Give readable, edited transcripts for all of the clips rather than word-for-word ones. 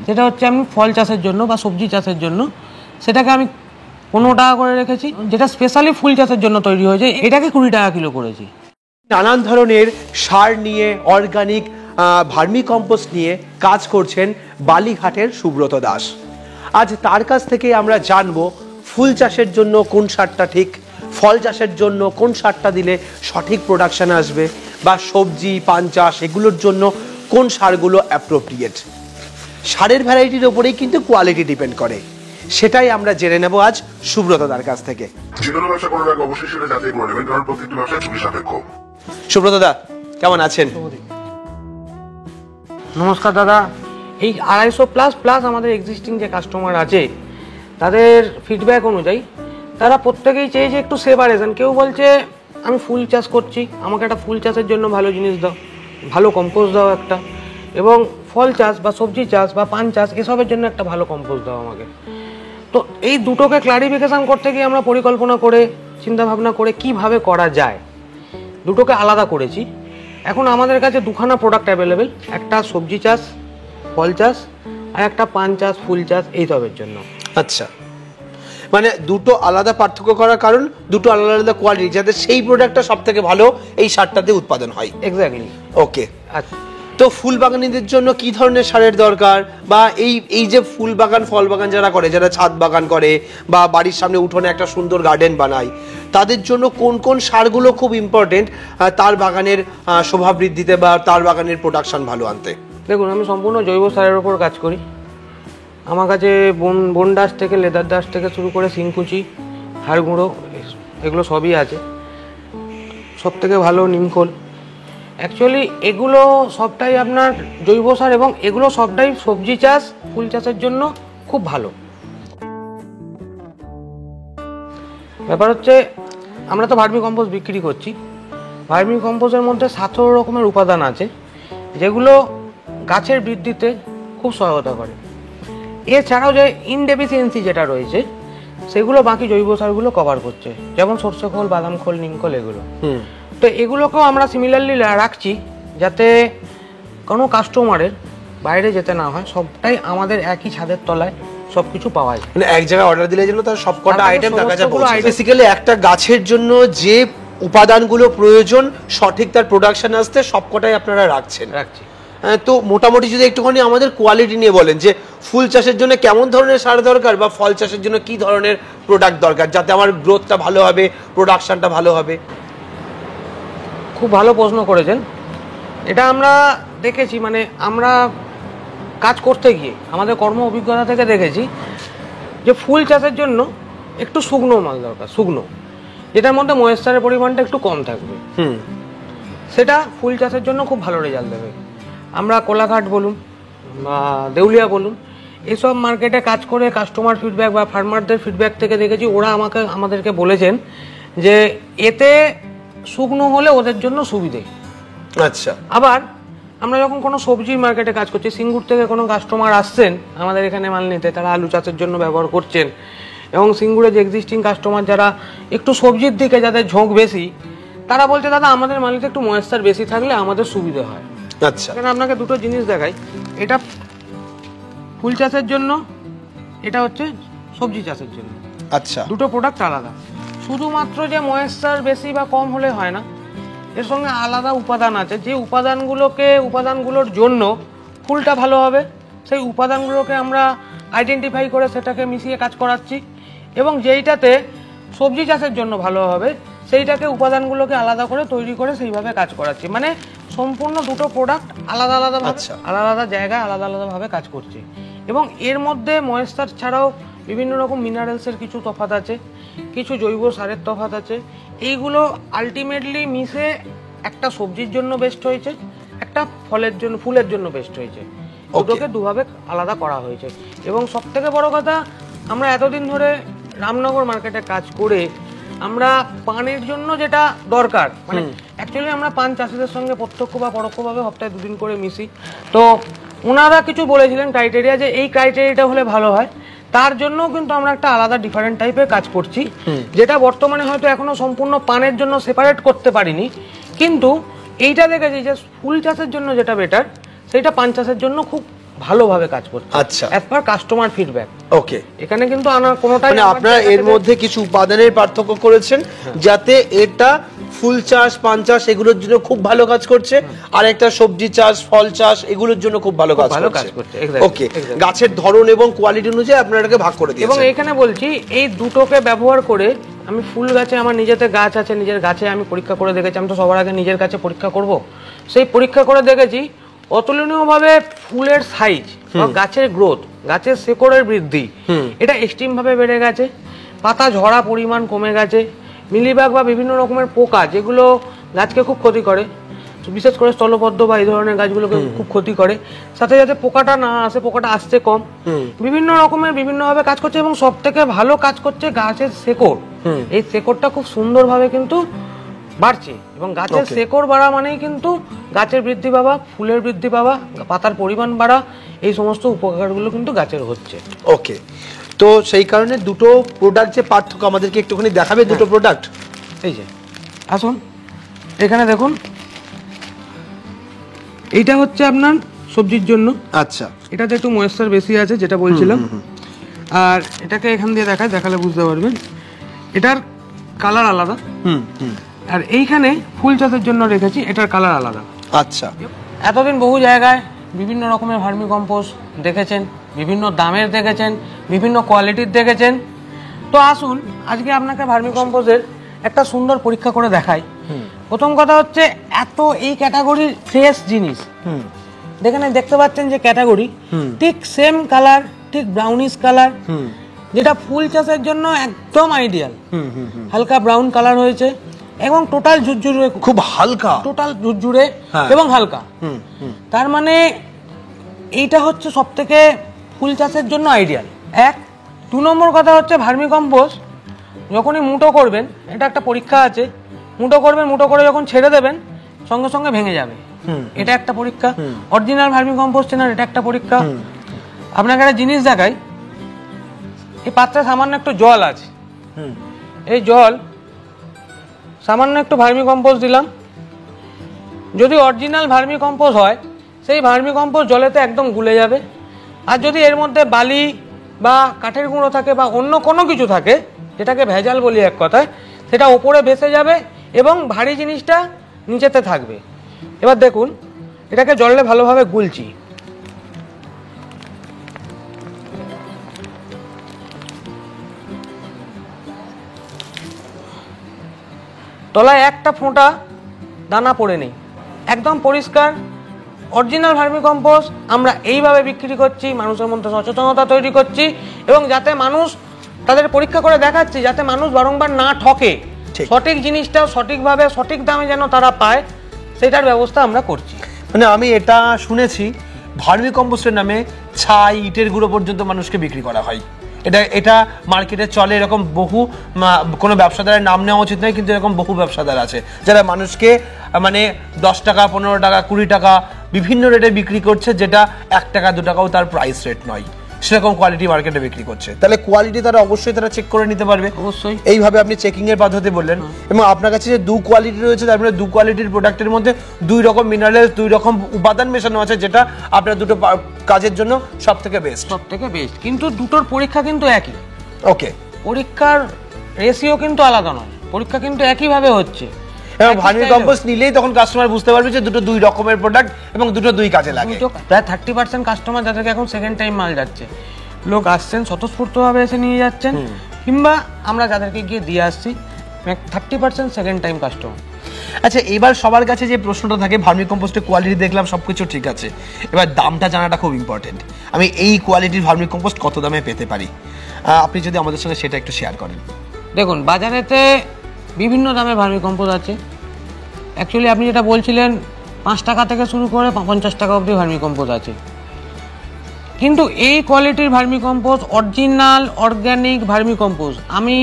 সেটা হচ্ছে আমি ফল চাষের জন্য বা সবজি চাষের জন্য সেটাকে আমি 15 টাকা করে রেখেছি। যেটা স্পেশালি ফুল চাষের জন্য তৈরি হয়েছে এটাকে 20 টাকা কিলো করেছি। নানান ধরনের সার নিয়ে অর্গানিক ভার্মি কম্পোস্ট নিয়ে কাজ করছেন বালিঘাটের সুব্রত দাস। আজ তার কাছ থেকে আমরা জানবো ফুল চাষের জন্য কোন সারটা ঠিক, ফল চাষের জন্য কোন সারটা দিলে সঠিক প্রোডাকশন আসবে, বা সবজি পান চাষ এগুলোর জন্য কোন সারগুলো অ্যাপ্রোপ্রিয়েট। সারের ভ্যারাইটির ওপরেই কিন্তু কোয়ালিটি ডিপেন্ড করে। সেটাই আমরা জেনে নেব আজ সুব্রত দার কাছ থেকে। যে কোনো ব্যবসা করার আগে অবশ্যই সেটা যাচাই করে নেবেন, কারণ প্রত্যেকটি ব্যবসা ঝুঁকি সাপেক্ষ। সুব্রত দা কেমন আছেন? নমস্কার দাদা। এই 250 প্লাস আমাদের এক্সিস্টিং যে কাস্টমার আছে তাদের ফিডব্যাক অনুযায়ী তারা প্রত্যেকেই চেয়েছে একটু সেপারেশন। কেউ বলছে আমি ফুল চাষ করছি, আমাকে একটা ফুল চাষের জন্য ভালো জিনিস দাও, ভালো কম্পোস্ট দাও একটা, এবং ফল চাষ বা সবজি চাষ বা পান চাষ এসবের জন্য একটা ভালো কম্পোস্ট দাও আমাকে। তো এই দুটোকে ক্লারিফিকেশান করতে গিয়ে আমরা পরিকল্পনা করে চিন্তাভাবনা করে কিভাবে করা যায় দুটোকে আলাদা করেছি। এখন আমাদের কাছে দুখানা প্রোডাক্ট অ্যাভেলেবেল, একটা সবজি চাষ ফল চাষ আর একটা পান চাষ ফুল চাষ এইসবের জন্য। আচ্ছা, মানে দুটো আলাদা পার্থক্য করার কারণ দুটো আলাদা আলাদা কোয়ালিটি, যাতে সেই প্রোডাক্টটা সব থেকে ভালো এই সারটাতে উৎপাদন হয়। এক্স্যাক্টলি। ওকে। আচ্ছা, তো ফুল বাগানীদের জন্য কি ধরনের সারের দরকার, বা এই যে ফুল বাগান ফল বাগান যারা করে, যারা ছাদ বাগান করে বা বাড়ির সামনে উঠোনে একটা সুন্দর গার্ডেন বানায়, তাদের জন্য কোন কোন সারগুলো খুব ইম্পর্টেন্ট তার বাগানের শোভা বৃদ্ধিতে বা তার বাগানের প্রোডাকশন ভালো আনতে? দেখুন, আমি সম্পূর্ণ জৈব সারের ওপর কাজ করি। আমার কাছে বন ডাস্ট থেকে লেদার ডাস্ট থেকে শুরু করে শিংকুচি হাড় গুঁড়ো এগুলো সবই আছে। সব থেকে ভালো নিমখোল। অ্যাকচুয়ালি এগুলো সবটাই আপনার জৈব সার এবং এগুলো সবটাই সবজি চাষ ফুল চাষের জন্য খুব ভালো। ব্যাপার হচ্ছে আমরা তো ভার্মি কম্পোস্ট বিক্রি করছি। ভার্মি কম্পোস্টের মধ্যে 17 রকমের উপাদান আছে যেগুলো গাছের বৃদ্ধিতে খুব সহায়তা করে। এছাড়াও যে ইনডেফিসিয়েন্সি যেটা রয়েছে সেগুলো বাকি জৈব সারগুলো কভার করছে, যেমন সরষে খোল, বাদাম খোল, নিমখোল এগুলো। তো এগুলোকেও আমরা সিমিলারলি রাখছি যাতে কোনো কাস্টমারের বাইরে যেতে না হয়, সবটাই আমাদের একই ছাদের তলায় সবকিছু পাওয়া যায়। মানে এক জায়গায় অর্ডার দিলে যেন তার সবকটা আইটেম তার কাছে পৌঁছে। বেসিক্যালি একটা গাছের জন্য যে উপাদানগুলো প্রয়োজন সঠিক তার প্রোডাকশন আসতে সবকটাই আপনারা রাখছি। তো মোটামুটি যদি একটুখানি আমাদের কোয়ালিটি নিয়ে বলেন যে ফুল চাষের জন্য কেমন ধরনের সার দরকার, বা ফল চাষের জন্য কি ধরনের প্রোডাক্ট দরকার যাতে আমার গ্রোথটা ভালো হবে, প্রোডাকশনটা ভালো হবে। খুব ভালো প্রশ্ন করেছেন। এটা আমরা দেখেছি, মানে আমরা কাজ করতে গিয়ে আমাদের কর্ম অভিজ্ঞতা থেকে দেখেছি যে ফুল চাষের জন্য একটু শুকনো মাল দরকার, শুকনো, যেটার মধ্যে ময়েশ্চারের পরিমাণটা একটু কম থাকবে। সেটা ফুল চাষের জন্য খুব ভালো রেজাল্ট দেবে। আমরা কোলাঘাট বলুন বা দেউলিয়া বলুন, এইসব মার্কেটে কাজ করে কাস্টমার ফিডব্যাক বা ফার্মারদের ফিডব্যাক থেকে দেখেছি ওরা আমাদেরকে বলেছেন যে এতে শুকনো হলে ওদের জন্য সুবিধে। আচ্ছা। আবার আমরা যখন কোনো সবজির মার্কেটে কাজ করছি, সিঙ্গুর থেকে কোনো কাস্টমার আসছেন আমাদের এখানে মাল নিতে, তারা আলু চাষের জন্য ব্যবহার করছেন, এবং সিঙ্গুরে যে এক্সিস্টিং কাস্টমার যারা একটু সবজির দিকে যাদের ঝোঁক বেশি, তারা বলছে দাদা আমাদের মালিতে একটু ময়েশ্চার বেশি থাকলে আমাদের সুবিধা হয়। আচ্ছা। এখানে আপনাকে দুটো জিনিস দেখাই, এটা ফুল চাষের জন্য, এটা হচ্ছে সবজি চাষের জন্য। আচ্ছা, দুটো প্রোডাক্ট আলাদা। শুধুমাত্র যে ময়েশ্চার বেশি বা কম হলে হয় না, এর সঙ্গে আলাদা উপাদান আছে, যে উপাদানগুলোর জন্য ফুলটা ভালো হবে সেই উপাদানগুলোকে আমরা আইডেন্টিফাই করে সেটাকে মিশিয়ে কাজ করাচ্ছি, এবং যেইটাতে সবজি চাষের জন্য ভালো হবে সেইটাকে উপাদানগুলোকে আলাদা করে তৈরি করে সেইভাবে কাজ করাচ্ছি। মানে সম্পূর্ণ দুটো প্রোডাক্ট আলাদা আলাদা জায়গায় আলাদা আলাদাভাবে কাজ করছে। এবং এর মধ্যে ময়েশ্চার ছাড়াও বিভিন্ন রকম মিনারেলসের কিছু তফাৎ আছে, কিছু জৈব সারের তফাৎ আছে। এইগুলো আলটিমেটলি মিশে একটা সবজির জন্য বেস্ট হয়েছে, একটা ফুলের জন্য বেস্ট হয়েছে। দুটোকে দুভাবে আলাদা করা হয়েছে। এবং সব থেকে বড় কথা, আমরা এতদিন ধরে রামনগর মার্কেটে কাজ করে আমরা পানের জন্য যেটা দরকার, মানে অ্যাকচুয়ালি আমরা পান চাষিদের সঙ্গে প্রত্যক্ষ বা পরোক্ষভাবে সপ্তাহে 2 দিন করে মিশি। তো ওনারা কিছু বলেছিলেন ক্রাইটেরিয়া, যে এই ক্রাইটেরিয়াটা হলে ভালো হয়। তার জন্যও কিন্তু আমরা একটা আলাদা ডিফারেন্ট টাইপের কাজ করছি, যেটা বর্তমানে হয়তো এখনো সম্পূর্ণ পানের জন্য সেপারেট করতে পারিনি, কিন্তু এইটা দেখেছি যে ফুল চাষের জন্য যেটা বেটার সেইটা পান চাষের জন্য খুব ভালোভাবে কাজ করছে আচ্ছা। As per customer feedback. Okay, এখানে কিন্তু আনার কোনোটাই মানে আপনারা এর মধ্যে কিছু উপাদানের পার্থক্য করেছেন যাতে এটা ফুল চাষ, পান চাষ এগুলোর জন্য খুব ভালো কাজ করছে, আর একটা সবজি চাষ, ফল চাষ এগুলোর জন্য খুব ভালো কাজ করছে। exactly, ওকে, exactly. গাছের ধরন এবং কোয়ালিটি অনুযায়ী আপনারা এটাকে ভাগ করে এবং দিয়েছেন। এখানে বলছি এই দুটোকে ব্যবহার করে আমি ফুল গাছে, আমার নিজেতে গাছ আছে, নিজের গাছে আমি পরীক্ষা করে দেখেছি। আমি তো সবার আগে নিজের কাছে পরীক্ষা করব, সেই পরীক্ষা করে দেখেছি অতুলনীয়ভাবে ফুলের সাইজ বা গাছের গ্রোথ, গাছের শেকড়ের বৃদ্ধি এটা এক্সট্রিম ভাবে বেড়ে গেছে। পাতা ঝরা পরিমাণ কমে গেছে। মিলিবাগ বা বিভিন্ন রকমের পোকা যেগুলো গাছকে খুব ক্ষতি করে, বিশেষ করে স্থলপদ্ম বা এই ধরনের গাছগুলোকে খুব ক্ষতি করে, সাথে যাতে পোকাটা না আসে, পোকাটা আসছে কম, বিভিন্ন রকমের বিভিন্নভাবে কাজ করছে। এবং সব থেকে ভালো কাজ করছে গাছের শেকড়। এই শেকড়টা খুব সুন্দরভাবে কিন্তু বাড়ছে, এবং গাছের শেকড় বাড়া মানেই কিন্তু গাছের বৃদ্ধি পাওয়া, ফুলের বৃদ্ধি পাওয়া, পাতার পরিমাণ বাড়া, এই সমস্ত উপকারগুলো কিন্তু গাছের হচ্ছে। ওকে, তো সেই কারণে দুটো প্রোডাক্ট যে পার্থক্য আমাদেরকে একটুখানি দেখাবে। দুটো প্রোডাক্ট এই যে আসুন এখানে দেখুন, এইটা হচ্ছে আপনার সবজির জন্য। আচ্ছা, এটাতে একটু ময়েশ্চার বেশি আছে যেটা বলছিলাম। আর এটাকে এখান দিয়ে দেখালে বুঝতে পারবেন এটার কালার আলাদা। আর এইখানে ফুল চাষের জন্য রেখেছি, এটার কালার আলাদা। আচ্ছা, এতদিন বহু জায়গায় বিভিন্ন রকমের ভার্মি কম্পোস্ট দেখেছেন, বিভিন্ন দামের দেখেছেন, বিভিন্ন কোয়ালিটির দেখেছেন। তো আসুন আজকে আপনাকে ভার্মি কম্পোস্টের একটা সুন্দর পরীক্ষা করে দেখাই। প্রথম কথা হচ্ছে এত এই ক্যাটাগরির ফ্রেশ জিনিস দেখতে পাচ্ছেন যে ক্যাটাগরি ঠিক সেম কালার, ঠিক ব্রাউনিশ কালার, যেটা ফুল চাষের জন্য একদম আইডিয়াল। হালকা ব্রাউন কালার হয়েছে এবং টোটাল ঝুরঝুরে, খুব হালকা, টোটাল ঝুরঝুরে এবং হালকা। তার মানে এইটা হচ্ছে সব থেকে ফুল চাষের জন্য আইডিয়াল। এক, 2 নম্বর কথা হচ্ছে ভার্মি কম্পোস্ট যখনই মুটো করবেন, এটা একটা পরীক্ষা আছে, মুটো করবেন, মুটো করে যখন ছেড়ে দেবেন সঙ্গে সঙ্গে ভেঙে যাবে, এটা একটা পরীক্ষা। অরিজিনাল ভার্মি কম্পোস্ট চেনার এটা একটা পরীক্ষা। আপনাকে একটা জিনিস দেখাই, এই পাত্রে সামান্য একটু জল আছে, এই জল সামান্য একটু ভার্মি কম্পোস্ট দিলাম। যদি অরিজিনাল ভার্মি কম্পোস্ট হয় সেই ভার্মি কম্পোস্ট জলেতে একদম গুলে যাবে। আর যদি এর মধ্যে বালি বা কাঠের গুঁড়ো থাকে বা অন্য কোনো কিছু থাকে, যেটাকে ভেজাল বলি এক কথায়, সেটা ওপরে ভেসে যাবে এবং ভারী জিনিসটা নিচেতে থাকবে। এবার দেখুন এটাকে জলে ভালোভাবে গুলছি। তলায় একটা ফোঁটা দানা পড়ে নেই, একদম পরিষ্কার অরিজিনাল ভার্মি কম্পোস্ট। আমরা এইভাবে বিক্রি করছি, মানুষের মধ্যে সচেতনতা তৈরি করছি এবং যাতে মানুষ তাদের পরীক্ষা করে দেখাচ্ছি, যাতে মানুষ বারংবার না ঠকে, সঠিক জিনিসটা সঠিকভাবে সঠিক দামে যেন তারা পায়, সেটার ব্যবস্থা আমরা করছি। মানে আমি এটা শুনেছি ভার্মি কম্পোস্টের নামে ছাই, ইটের গুঁড়ো পর্যন্ত মানুষকে বিক্রি করা হয়। এটা মার্কেটে চলে, এরকম বহু, কোনো ব্যবসাদারের নাম নেওয়া উচিত নয়, কিন্তু এরকম বহু ব্যবসাদার আছে যারা মানুষকে মানে 10 টাকা, 15 টাকা, 20 টাকা বিভিন্ন রেটে বিক্রি করছে, যেটা 1 টাকা 2 টাকাও তার প্রাইস রেট নয়, সেরকম কোয়ালিটি মার্কেটে বিক্রি করছে। তাহলে কোয়ালিটি তারা অবশ্যই তারা চেক করে নিতে পারবে। অবশ্যই এইভাবে আপনি চেকিং এর পদ্ধতি বললেন, এবং আপনার কাছে যে 2 কোয়ালিটি রয়েছে, তার মানে 2 কোয়ালিটির প্রোডাক্টের মধ্যে 2 রকম মিনারেলস, 2 রকম উপাদান মেশানো আছে, যেটা আপনার দুটো কাজের জন্য সব থেকে বেস্ট। কিন্তু দুটোর পরীক্ষা কিন্তু একই। ওকে, পরীক্ষার রেশিও কিন্তু আলাদা নয়, পরীক্ষা কিন্তু একইভাবে হচ্ছে। এবং ভার্মি কম্পোস্ট নিলেই তখন কাস্টমার বুঝতে পারবে যে দুটো 2 রকমের প্রোডাক্ট এবং দুটো 2 কাজে লাগে। প্রায় 30% কাস্টমার যাদেরকে এখন সেকেন্ড টাইম মাল যাচ্ছে, লোক আসছেন স্বতঃস্ফূর্তভাবে এসে নিয়ে যাচ্ছেন, কিংবা আমরা যাদেরকে গিয়ে দিয়ে আসছি, 30% সেকেন্ড টাইম কাস্টমার। আচ্ছা, এবার সবার কাছে যে প্রশ্নটা থাকে, ভার্মি কম্পোস্টের কোয়ালিটি দেখলাম সবকিছু ঠিক আছে, এবার দামটা জানাটা খুব ইম্পর্টেন্ট। আমি এই কোয়ালিটির ভার্মি কম্পোস্ট কত দামে পেতে পারি, আপনি যদি আমাদের সঙ্গে সেটা একটু শেয়ার করেন। দেখুন বাজারেতে বিভিন্ন দামের ভার্মি কম্পোস্ট আছে। অ্যাকচুয়ালি আপনি যেটা বলছিলেন 5 টাকা থেকে শুরু করে 50 টাকা অবধি ভার্মি কম্পোস্ট আছে, কিন্তু এই কোয়ালিটির vermi compost, original organic vermi compost, আমি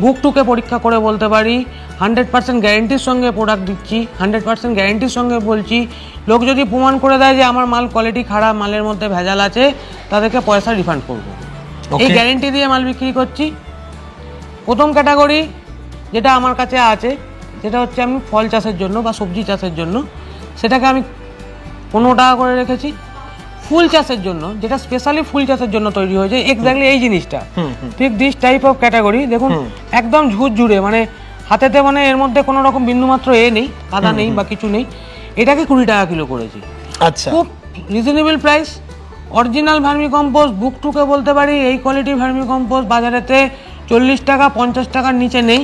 বুক টুকে পরীক্ষা করে বলতে পারি 100% গ্যারেন্টির সঙ্গে প্রোডাক্ট দিচ্ছি, 100% গ্যারেন্টির সঙ্গে বলছি। লোক যদি প্রমাণ করে দেয় যে আমার মাল কোয়ালিটি খারাপ, মালের মধ্যে ভেজাল আছে, তাদেরকে পয়সা রিফান্ড করবো, এই গ্যারেন্টি দিয়ে মাল বিক্রি করছি। প্রথম ক্যাটাগরি যেটা আমার কাছে আছে, যেটা হচ্ছে আমি ফল চাষের জন্য বা সবজি চাষের জন্য, সেটাকে আমি 15 টাকা করে রেখেছি। ফুল চাষের জন্য, যেটা স্পেশালি ফুল চাষের জন্য তৈরি হয়েছে, এক্স্যাক্টলি এই জিনিসটা, ঠিক দিস টাইপ অফ ক্যাটাগরি। দেখুন একদম ঝুরঝুরে, মানে হাতেতে মানে এর মধ্যে কোনো রকম বিন্দুমাত্র নেই, কাদা নেই বা কিছু নেই। এটাকে 20 টাকা কিলো করেছি। আচ্ছা, খুব reasonable price. Original vermicompost, বুক টুকে বলতে পারি এই কোয়ালিটির ভার্মি কম্পোস্ট বাজারেতে 40 টাকা 50 টাকার নিচে নেই।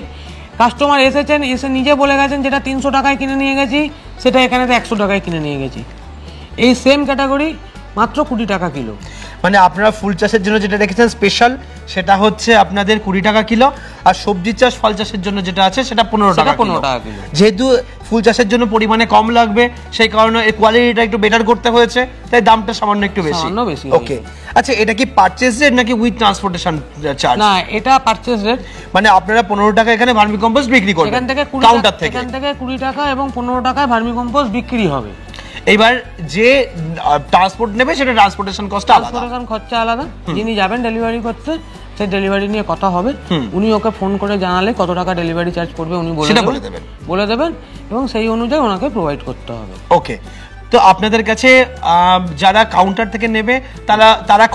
কাস্টমার এসেছেন, এসে নিজে বলে গেছেন যেটা 300 টাকায় কিনে নিয়ে গেছি সেটা এখানেতে 100 টাকায় কিনে নিয়ে গেছি। এই সেম ক্যাটাগরি মাত্র 20 টাকা কিলো। মানে আপনারা ফুল চাষের জন্য যেটা রেখেছেন স্পেশাল, সেটা হচ্ছে আপনাদের 20 টাকা কিলো, আর সবজি চাষ ফল চাষের জন্য যেটা আছে সেটা 15 টাকা 15 টাকা কিলো। যেহেতু ফুল চাষের জন্য পরিমাণে কম লাগবে, সেই কারণে এর কোয়ালিটিটা একটু বেটার করতে হয়েছে, তাই দামটা সামান্য একটু বেশি। সামান্য বেশি। ওকে, আচ্ছা, এটা কি পারচেজ রেট নাকি উইথ ট্রান্সপোর্টেশন চার্জ? না, এটা পারচেজ রেট। মানে আপনারা 15 টাকা এখানে ভার্মি কম্পোস্ট বিক্রি করবেন এখান থেকে কাউন্টার থেকে? এখান থেকে 20 টাকা এবং 15 টাকায় ভার্মি কম্পোস্ট বিক্রি হবে। এবার যে ট্রান্সপোর্ট নেবে সেটা ট্রান্সপোর্টেশন কস্টটা আলাদা, ট্রান্সপোর্টেশন খরচা আলাদা। যিনি যাবেন ডেলিভারি করতে, সেই ডেলিভারি নিয়ে কথা হবে। উনি ওকে ফোন করে জানালে কত টাকা ডেলিভারি চার্জ পড়বে উনি বলে দেবেন এবং সেই অনুযায়ী ওনাকে প্রোভাইড করতে হবে। ওকে, তো আপনাদের কাছে যারা কাউন্টার থেকে নেবে তারা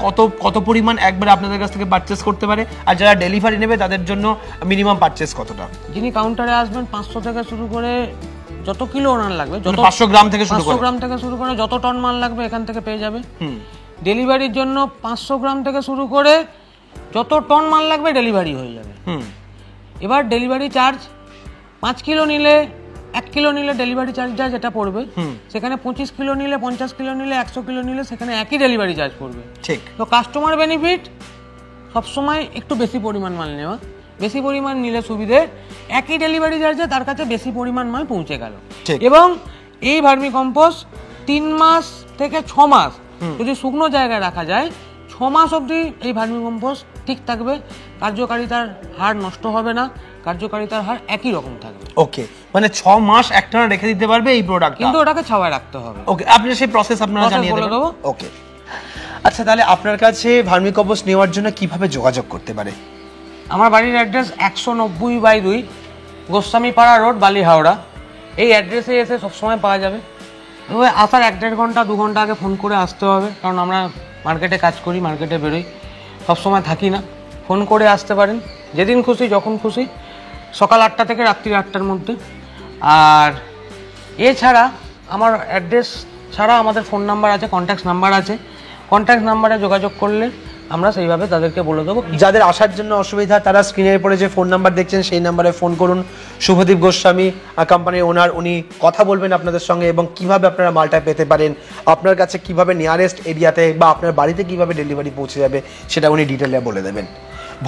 কত পরিমাণ একবার আপনাদের কাছ থেকে পারচেস করতে পারে, আর যারা ডেলিভারি নেবে তাদের জন্য মিনিমাম পারচেস কতটা? যিনি কাউন্টারে আসবেন 500 থেকে শুরু করে যত কিলো ওনার লাগবে, যত 500 গ্রাম থেকে শুরু করে 500 গ্রাম থেকে শুরু করে যত টন মাল লাগবে এখান থেকে পেয়ে যাবে। ডেলিভারির জন্য 500 গ্রাম থেকে শুরু করে যত টন মাল লাগবে ডেলিভারি হয়ে যাবে। এবার ডেলিভারি চার্জ 5 কিলো নিলে 1 কিলো নিলে ডেলিভারি চার্জটা যেটা পড়বে, সেখানে 25 কিলো নিলে 50 কিলো নিলে 100 কিলো নিলে সেখানে একই ডেলিভারি চার্জ পড়বে। ঠিক। তো কাস্টমার বেনিফিট সবসময় একটু বেশি পরিমাণ মাল নেওয়া, বেশি পরিমাণ নিলে সুবিধে, একই ডেলিভারি চার্জে তার কাছে বেশি পরিমাণ মাল পৌঁছে গেল। এবং এই ভার্মি কম্পোস্ট 3 মাস থেকে 6 মাস যদি শুকনো জায়গায় রাখা যায়, 6 মাস অবধি এই ভার্মি কম্পোস্ট ঠিক থাকবে, কার্যকারিতার হার নষ্ট হবে না, কার্যকারিতার হার একই রকম থাকবে। ওকে, মানে 6 মাস একটানা রেখে দিতে পারবে এই প্রোডাক্ট, কিন্তু ওটাকে ছাওয়ায় রাখতে হবে। ওকে, আপনি সেই প্রসেস আপনারা জানিয়ে দেবেন। ওকে, আচ্ছা, তাহলে আপনার কাছে ভার্মি কম্পোস্ট নেওয়ার জন্য কিভাবে যোগাযোগ করতে পারে? আমার বাড়ির অ্যাড্রেস 190/2 গোস্বামীপাড়া রোড, বালি, হাওড়া। এই অ্যাড্রেসে এসে সবসময় পাওয়া যাবে। তবে আসার 1-1.5 ঘন্টা 2 ঘন্টা আগে ফোন করে আসতে হবে, কারণ আমরা মার্কেটে কাজ করি, মার্কেটে বেরোই, সবসময় থাকি না। ফোন করে আসতে পারেন যেদিন খুশি যখন খুশি, সকাল 8টা থেকে রাত্রি 8টার মধ্যে। আর এছাড়া আমার অ্যাড্রেস ছাড়া আমাদের ফোন নাম্বার আছে, কন্ট্যাক্ট নাম্বার আছে। কন্ট্যাক্ট নাম্বারে যোগাযোগ করলে আমরা সেইভাবে তাদেরকে বলে দেবো। যাদের আসার জন্য অসুবিধা তারা স্ক্রিনের পরে যে ফোন নাম্বার দেখছেন সেই নাম্বারে ফোন করুন। শুভদীপ গোস্বামী কোম্পানির ওনার, উনি কথা বলবেন আপনাদের সঙ্গে এবং কিভাবে আপনারা মালটা পেতে পারেন, আপনার কাছে কিভাবে নিয়ারেস্ট এরিয়াতে বা আপনার বাড়িতে কিভাবে ডেলিভারি পৌঁছে যাবে সেটা উনি ডিটেলে বলে দেবেন।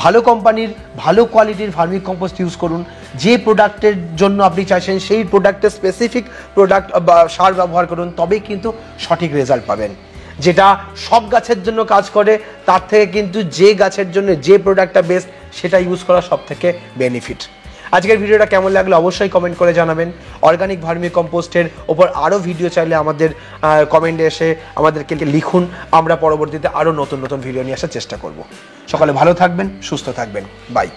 ভালো কোম্পানির ভালো কোয়ালিটির ভার্মি কম্পোস্ট ইউজ করুন। যে প্রোডাক্টের জন্য আপনি চাইছেন সেই প্রোডাক্টের স্পেসিফিক প্রোডাক্ট বা সার ব্যবহার করুন, তবেই কিন্তু সঠিক রেজাল্ট পাবেন। যেটা সব গাছের জন্য কাজ করে তার থেকে কিন্তু যে গাছের জন্য যে প্রোডাক্টটা বেস্ট সেটা ইউজ করা সব থেকে বেনিফিট। আজকের ভিডিওটা কেমন লাগলো অবশ্যই কমেন্ট করে জানাবেন। অর্গানিক ভার্মি কম্পোস্টের ওপর আরও ভিডিও চাইলে আমাদের কমেন্টে এসে আমাদেরকে লিখুন, আমরা পরবর্তীতে আরও নতুন নতুন ভিডিও নিয়ে আসার চেষ্টা করব। সকালে ভালো থাকবেন, সুস্থ থাকবেন, বাই।